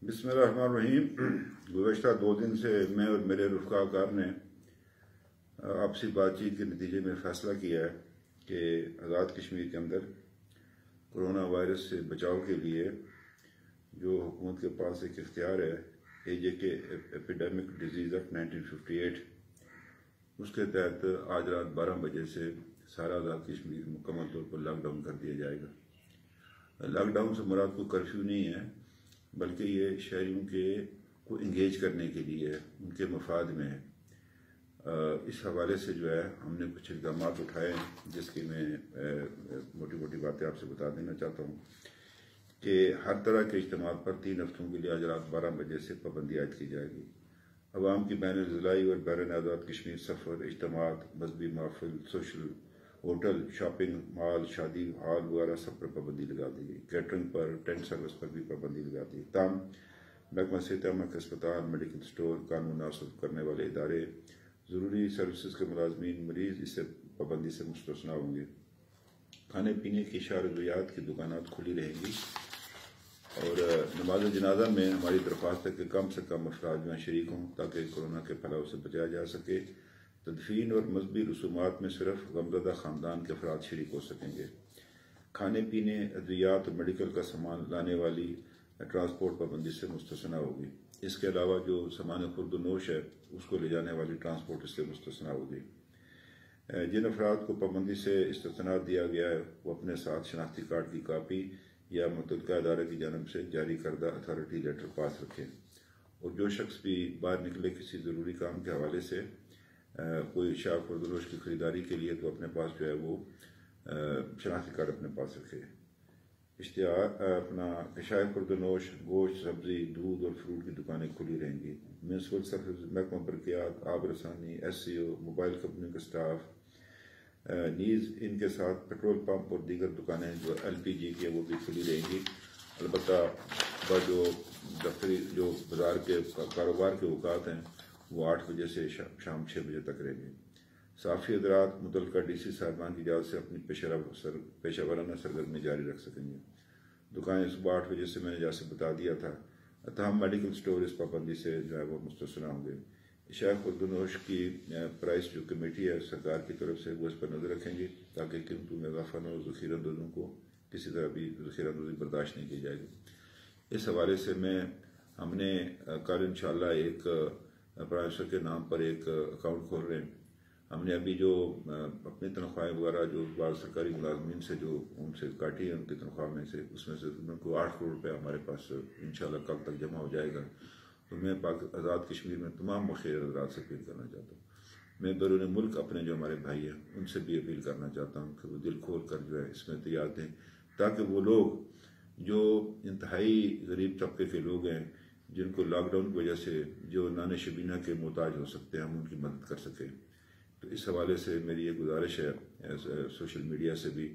बिस्मिल्लाहिर्रहमानिर्रहीम। गुज़श्ता 2 दिन से मैं और मेरे रफ़ाकार ने आपसी बातचीत के नतीजे में फ़ैसला किया है कि आज़ाद कश्मीर के अंदर कोरोना वायरस से बचाव के लिए जो हुकूमत के पास एक इख्तियार है AJK एपिडेमिक डिजीज़ एक्ट 1958, उसके तहत आज रात 12 बजे से सारा आज़ाद कश्मीर मुकम्मल तौर पर लॉकडाउन कर दिया जाएगा। लॉकडाउन से मुराद कोई कर्फ्यू नहीं है, बल्कि ये शहरियों के को इंगेज करने के लिए उनके मफाद में है। इस हवाले से जो है हमने कुछ इक़दाम उठाए हैं, जिसकी मैं मोटी मोटी बातें आपसे बता देना चाहता हूँ कि हर तरह के इज्तिमा पर 3 हफ्तों के लिए आज रात 12 बजे से पाबंदी आयद की जाएगी। अवाम की बैन ज़िलाई और बैरून आज़ाद कश्मीर सफ़र, इज्तिमात, मजहबी महफिल, सोशल, होटल, शॉपिंग मॉल, शादी हॉल वगैरह सब पर पाबंदी लगा दी गई। कैटरिंग पर, टेंट सर्विस पर भी पाबंदी लगा दी। ताम महकमा सेहत के अस्पताल, मेडिकल स्टोर, कानून नाफिज करने वाले इदारे, ज़रूरी सर्विसेज के मुलाजमीन, मरीज इससे पाबंदी से मुस्तस्ना होंगे। खाने पीने की शारदियात की दुकानात खुली रहेंगी और नमाज जनाजा में हमारी दरख्वास्त है कि कम से कम अफराद में शरीक हों ताकि कोरोना के फैलाव से बचाया जा सके। तदफीन और मजहबी रसूमात में सिर्फ गमज़दा ख़ानदान के अफराद शरीक हो सकेंगे। खाने पीने, अद्वियात और मेडिकल का सामान लाने वाली ट्रांसपोर्ट पाबंदी से मुस्तस्ना होगी। इसके अलावा जो सामान खुर्दनोश है उसको ले जाने वाली ट्रांसपोर्ट इससे मुस्तस्ना होगी। जिन अफराद को पाबंदी से इस्तिस्ना दिया गया है वो अपने साथ शनाख्ती कार्ड की कापी या मुतल्लिका अदारे की जानब से जारी करदा अथॉरिटी लेटर पास रखें। और जो शख्स भी बाहर निकले किसी ज़रूरी काम के हवाले से कोई शाह खुर्दनोश की खरीदारी के लिए, तो अपने पास जो है वो शनाख्ती कार्ड अपने पास रखे। इश्तिहार अपना शाह खुर्दनोश, गोश्त, सब्जी, दूध और फ्रूट की दुकानें खुली रहेंगी। म्यूनसिपल सर्विस महकमा बरक़ियात, आब रसानी, SCO, मोबाइल कंपनियों के स्टाफ, नीज़ इनके साथ पेट्रोल पंप और दीगर दुकानें जो LPG की है वो भी खुली रहेंगी। अलबत्ता जो दफ्तरी जो बाजार के कारोबार के औकात हैं वो 8 बजे से शाम 6 बजे तक रहेंगे। साफ़ी हज़रात मुतल्लिका DC साहिबान की इजाज़त से अपनी पेशा वाराना सरगर्मी जारी रख सकेंगे। दुकानें सुबह 8 बजे से मैंने जैसे बता दिया था। तमाम मेडिकल स्टोर इस पाबंदी से जो है वो मुस्तस्ना होंगे। शाह खुर्दनोश की प्राइस जो कमेटी है सरकार की तरफ से वो इस पर नज़र रखेंगी ताकि कीमतों में इजाफा न हो, ज़ख़ीरांदोज़ों को किसी तरह भी ज़ख़ीरांदोज़ी बर्दाश्त नहीं की जाएगी। इस हवाले से हमने कल इंशाअल्लाह एक प्राइम मिनिस्टर के नाम पर एक अकाउंट खोल रहे हैं। हमने अभी जो अपनी तनख्वाहें वगैरह जो बाद सरकारी मुलाजमीन से जो उनसे काटी है उनकी तनख्वाह में से, उसमें से उनको 8 करोड़ रुपये हमारे पास इंशाअल्लाह कल तक जमा हो जाएगा। तो मैं आज़ाद कश्मीर में तमाम मुखिर हज़रात से अपील करना चाहता हूँ। मैं बैरून मुल्क अपने जो हमारे भाई हैं उनसे भी अपील करना चाहता हूँ कि वो दिल खोल कर जो है इसमें तैयार दें, ताकि वो लोग जो इंतहाई गरीब तबके के लोग हैं जिनको लॉकडाउन की वजह से जो नाने शबीना के मोहताज हो सकते हैं हम उनकी मदद कर सकें। तो इस हवाले से मेरी ये गुजारिश है सोशल मीडिया से भी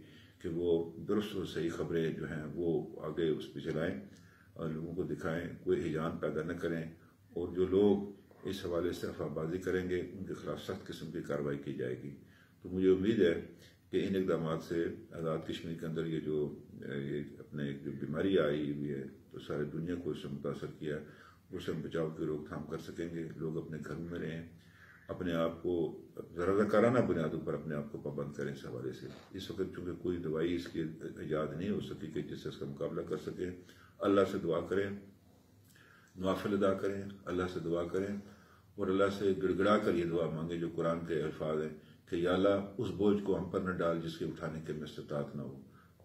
कि वो दुरुस्त और सही खबरें जो हैं वो आगे उस पर चलाएँ और लोगों को दिखाएं, कोई हिजान पैदा न करें। और जो लोग इस हवाले से अफवाहबाजी करेंगे उनके खिलाफ सख्त किस्म की कार्रवाई की जाएगी। तो मुझे उम्मीद है कि इन इक़दाम से आज़ाद कश्मीर के अंदर ये अपने जो बीमारी आई हुई है तो सारी दुनिया को इससे मुतासर किया, उससे हम बचाव की रोकथाम कर सकेंगे। लोग अपने घरों में रहें, अपने आप को रज़ाकाराना बुनियादों पर अपने आप को पाबंद करें। इस हवाले से इस वक्त चूँकि कोई दवाई इसकी ईजाद नहीं हो सकी कि जिससे इसका मुकाबला कर सकें। अल्लाह से दुआ करें, नवाफिल अदा करें, अल्लाह से दुआ करें और अल्लाह से गिड़गिड़ा कर ये दुआ मांगे जो कुरान के अल्फाज हैं कि या अल्लाह उस बोझ को हम पर न डाल जिसके उठाने के में इस्तिताअत न हो।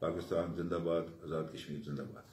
पाकिस्तान जिंदाबाद, आज़ाद कश्मीर जिंदाबाद।